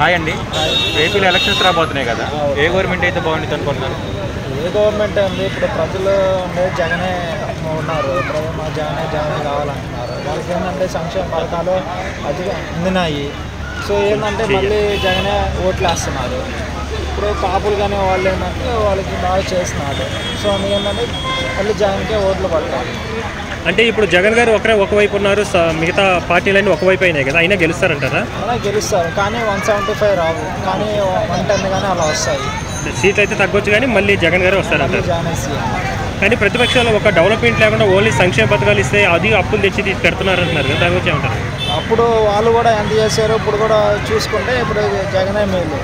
Hi అండి. ఏపీలో elections రాబోతున్నాయి కదా, ఏ గవర్నమెంట్ అయితే బాగుంటుంది అనుకుంటున్నారు? ఏ గవర్నమెంట్ అండి, ఇప్పుడు ప్రజలు ఉండేది జగనే ఉన్నారు. ప్రజలు మా జగనే కావాలంటున్నారు. వాళ్ళకి ఏంటంటే సంక్షేమ పథకాలు అధిక అందినాయి. సో ఏంటంటే మళ్ళీ జగనే ఓట్లు వేస్తున్నారు. ఇప్పుడు కాపులు కానీ వాళ్ళు ఏంటంటే వాళ్ళకి బాగా చేస్తున్నారు. సో ఏంటంటే మళ్ళీ జగన్కే ఓట్లు పడతారు. అంటే ఇప్పుడు జగన్ గారు ఒకవైపు ఉన్నారు, మిగతా పార్టీలన్నీ ఒకవైపు అయినాయి కదా, అయినా గెలుస్తారంటారా? అలా గెలుస్తారు, కానీ 175 రావు, కానీ 110 కానీ అలా వస్తాయి. సీట్లు అయితే తగ్గొచ్చు, కానీ మళ్ళీ జగన్ గారు వస్తారంటారు. కానీ ప్రతిపక్షాలు ఒక డెవలప్మెంట్ లేకుండా ఓన్లీ సంక్షేమ పథకాలు ఇస్తే అది అప్పులు తెచ్చి పెడుతున్నారు అంటున్నారు కదా, దాని గురించి ఏమంటారు? అప్పుడు వాళ్ళు కూడా ఎంత చేశారు, ఇప్పుడు కూడా చూసుకుంటే ఇప్పుడు జగనే మేలు.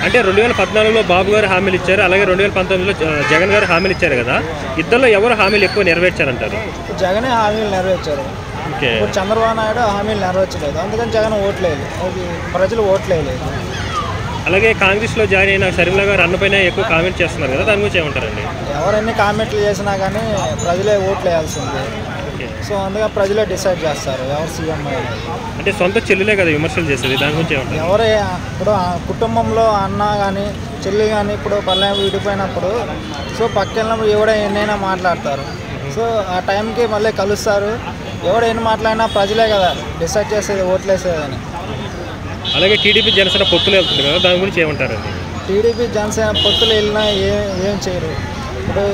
అంటే 2014లో బాబు గారు హామీలు ఇచ్చారు, అలాగే 2019లో జగన్ గారు హామీలు ఇచ్చారు కదా, ఇద్దరిలో ఎవరు హామీలు ఎక్కువ నెరవేర్చారంటారు? జగనే హామీలు నెరవేర్చారు. ఇప్పుడు చంద్రబాబు నాయుడు హామీలు నెరవేర్చలేదు, అందుకని జగన్ ఓట్లేదు, ప్రజలు ఓట్లేదు. అలాగే కాంగ్రెస్లో జాయిన్ అయిన షర్మిల గారు అన్నపైన ఎక్కువ కామెంట్ చేస్తున్నారు కదా, దాని గురించి ఏమంటారండి? ఎవరెన్ని కామెంట్లు చేసినా కానీ ప్రజలే ఓట్లు వేయాల్సింది. సో అందుకే ప్రజలే డిసైడ్ చేస్తారు ఎవరు సీఎం అయ్యేది. అంటే సొంత చెల్లులే కదా విమర్శలు చేసేది, దాని గురించి ఏమంటారు? ఎవరే ఇప్పుడు కుటుంబంలో అన్న కానీ చెల్లి కానీ ఇప్పుడు పల్లె విడిపోయినప్పుడు సో పక్కనప్పుడు ఎవడ ఎన్నైనా మాట్లాడతారు. సో ఆ టైంకి మళ్ళీ కలుస్తారు. ఎవడు ఎన్ని మాట్లాడినా ప్రజలే కదా డిసైడ్ చేసేది, ఓట్లేసేదని. అలాగే టీడీపీ జనసేన పొత్తులు వెళ్తుంది కదా, దాని గురించి ఏమంటారండి? టీడీపీ జనసేన పొత్తులు వెళ్ళినా ఏం చేయరు, ఇప్పుడు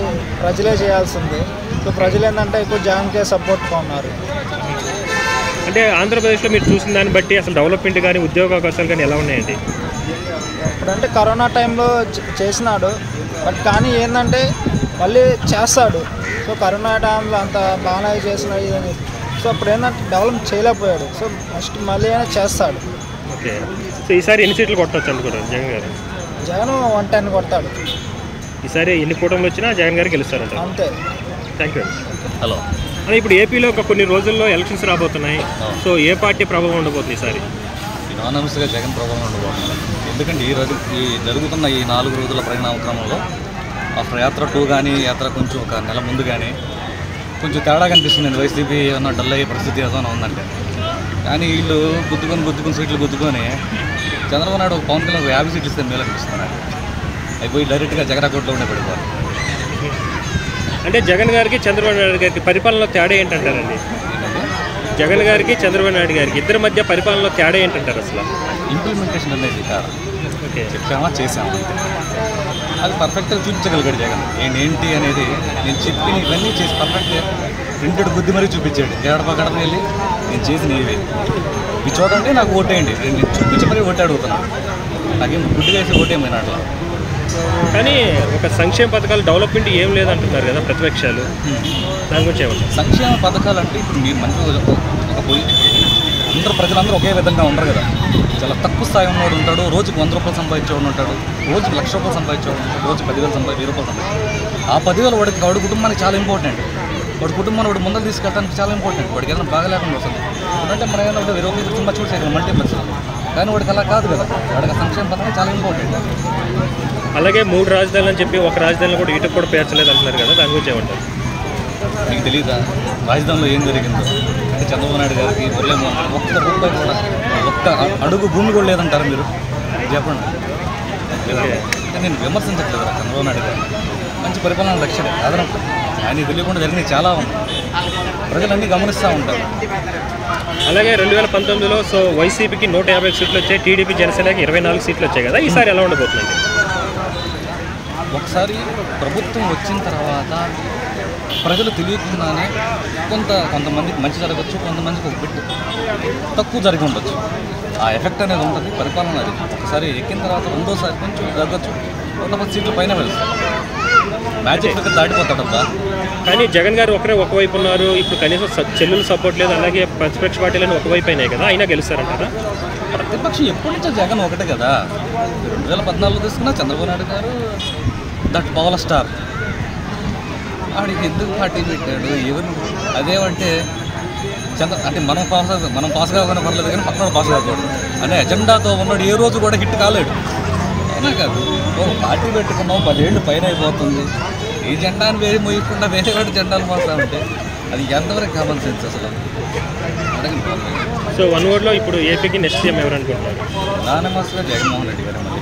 ప్రజలే చేయాల్సింది. సో ప్రజలు ఏంటంటే ఇప్పుడు జగన్కే సపోర్ట్గా ఉన్నారు. అంటే ఆంధ్రప్రదేశ్లో మీరు చూసిన దాన్ని బట్టి అసలు డెవలప్మెంట్ కానీ ఉద్యోగ అవకాశాలు కానీ ఎలా ఉన్నాయండి? ఇప్పుడంటే కరోనా టైంలో చేసినాడు, బట్ కానీ ఏంటంటే మళ్ళీ చేస్తాడు. సో కరోనా టైంలో అంత బాగానే చేసినాడు ఇదని, సో అప్పుడు ఏంటంటే డెవలప్ చేయలేకపోయాడు. సో నెక్స్ట్ మళ్ళీ అయినా చేస్తాడు. ఓకే, సో ఈసారి ఎన్ని సీట్లు కొట్టవచ్చు అనుకుంటారు జగన్ గారు? జగన్ 110 కొడతాడు. ఈసారి ఎన్ని కూటములు వచ్చినా జగన్ గారు గెలుస్తారంట. అంతే. Thank you. హలో. అదే ఇప్పుడు ఏపీలో ఒక కొన్ని రోజుల్లో ఎలక్షన్స్ రాబోతున్నాయి. సో ఏ పార్టీ ప్రభావం ఉండబోతుంది ఈసారి? యునానమస్గా జగన్ ప్రభావం ఉండబోతుంది. ఎందుకంటే ఈ జరుగుతున్న ఈ 4 రోజుల పరిణామ క్రమంలో ఆఫ్టర్ యాత్ర 2 కానీ యాత్ర కొంచెం ఒక నెల ముందు కానీ కొంచెం తేడా కనిపిస్తుంది. వైసీపీ ఏమన్నా డల్ అయ్యే పరిస్థితి ఏదైనా ఉందంటే, కానీ వీళ్ళు గుద్దుకొని సీట్లు గుద్దుకొని చంద్రబాబు నాయుడు ఒక పవన్ కళ్యాణ్ 50 సీట్లు ఇస్తే మేలు అనిపిస్తున్నారు. అయిపోయి డైరెక్ట్గా జగన్ అకౌంట్లో ఉండే పడిపోవాలి. అంటే జగన్ గారికి చంద్రబాబు నాయుడు గారికి పరిపాలనలో తేడా ఏంటంటారండి? జగన్ గారికి చంద్రబాబు నాయుడు గారికి ఇద్దరి మధ్య పరిపాలనలో తేడా ఏంటంటారు అసలు? ఇంప్లిమెంటేషన్ అనేది కాదు. ఓకే, చెప్పామా చేసామా, అది పర్ఫెక్ట్గా చూపించగలిగాడు జగన్. ఏంటి అనేది నేను చెప్పి ఇవన్నీ చేసి పర్ఫెక్ట్గా ప్రింటెడ్ బుద్ధి మరీ చూపించాడు. గడప వెళ్ళి నేను చేసిన ఇవి చూడండి, నాకు ఓటేయండి, నేను చూపించి మరీ ఓటే అడుగుతున్నాను. నాకేం గుడ్డుగా వేసి ఓటేయమైనా అట్లా. కానీ ఒక సంక్షేమ పథకాలు డెవలప్మెంట్ ఏం లేదంటున్నారు కదా ప్రతిపక్షాలు, దాని గురించి ఏమంటారు? సంక్షేమ పథకాలు అంటే ఇప్పుడు మీరు మంచిగా ఒక పోయి అందరూ ప్రజలందరూ ఒకే విధంగా ఉండరు కదా. చాలా తక్కువ స్థాయి ఉన్నవాడు ఉంటాడు, రోజుకి 100 రూపాయలు సంపాదించేవాడు ఉంటాడు, రోజుకి 1,00,000 రూపాయలు సంపాదించేవాడు ఉంటాడు, రోజు 10,000 10,000 రూపాయలు సంపాదించాడు. ఆ 10,000 వాడి కుటుంబానికి చాలా ఇంపార్టెంట్. వాడి కుటుంబాన్ని వాడు ముందర తీసుకెళ్ళడానికి చాలా ఇంపార్టెంట్. వాడికి ఏదైనా బాగాలేకుండా వస్తుంది. ఇప్పుడంటే మన ఏదైనా 20 రూపాయలు సినిమా చూసేయాలి మల్టీప్లెక్స్, కానీ వాడికి అలా కాదు కదా. వాడికి సంక్షేమ పథకం చాలా ఇంపార్టెంట్. అలాగే 3 రాజధానులు అని చెప్పి ఒక రాజధానిలో కూడా ఇటుకు కూడా పేర్చలేదు అంటున్నారు కదా, దాని గురించి ఏమంటారు? మీకు తెలియదా రాజధానిలో ఏం జరిగిందో? అంటే చంద్రబాబు నాయుడు గారికి ఒక్క రూపాయి కూడా, ఒక్క అడుగు భూమి కూడా లేదంటారా మీరు? చెప్పండి. నేను విమర్శించట్లేదు చంద్రబాబు నాయుడు గారు, మంచి పరిపాలన లక్ష్యం కాదనట్లు. ఆయన తెలియకుండా జరిగినవి చాలా ఉంది, ప్రజలన్నీ గమనిస్తూ ఉంటారు. అలాగే 2019లో సో వైసీపీకి 150 సీట్లు వచ్చాయి, టీడీపీ జనసేనకి 24 సీట్లు వచ్చాయి కదా, ఈసారి ఎలా ఉండబోతుంది? ఒకసారి ప్రభుత్వం వచ్చిన తర్వాత ప్రజలు తెలియకుండానే కొంతమందికి మంచి జరగచ్చు, కొంతమందికి ఒక బిట్ తక్కువ జరిగి ఉండొచ్చు. ఆ ఎఫెక్ట్ అనేది ఉంటుంది పరిపాలన. అది ఒకసారి ఎక్కిన తర్వాత రెండోసారి కొంచెం తగ్గచ్చు, 110 సీట్ల పైన వెళ్తారు. మ్యాజిక్ ఫిగర్ దాటిపోతాడబ్బా. కానీ జగన్ గారు ఒకవైపు ఉన్నారు, ఇప్పుడు కనీసం చెల్లులు సపోర్ట్ లేదు, అలాగే ప్రతిపక్ష పార్టీలను ఒకవైపు అయినాయి కదా, అయినా గెలుస్తారంటారా? ప్రతిపక్షం ఎప్పటి నుంచో జగన్ ఒకటే కదా. 2014లో తీసుకున్నా చంద్రబాబు నాయుడు గారు దట్ పవర్ స్టార్. వాడికి ఎందుకు పార్టీ పెట్టాడు ఎవరు? అదేమంటే అంటే మనం పాస్ కాకుండా పర్లేదు, కానీ పక్కన పాస్ కాకూడదు అనే ఎజెండాతో ఉన్నాడు. ఏ రోజు కూడా హిట్ కాలేడు. అయినా కాదు, ఒక పార్టీ పెట్టుకున్నాం 10 ఏళ్ళు పైన అయిపోతుంది. ఈ జెండాను వేరే మోయకుండా వేరే వాటి జెండాలు మోస్తా ఉంటే అది ఎంతవరకు కామన్ సెన్స్ అసలు అడగండి. సో 1 wordలో ఇప్పుడు ఏపీకి నెక్స్ట్ సీఎం ఎవరు అనుకుంటున్నారు? నానమస్గా జగన్మోహన్ రెడ్డి గారు మళ్ళీ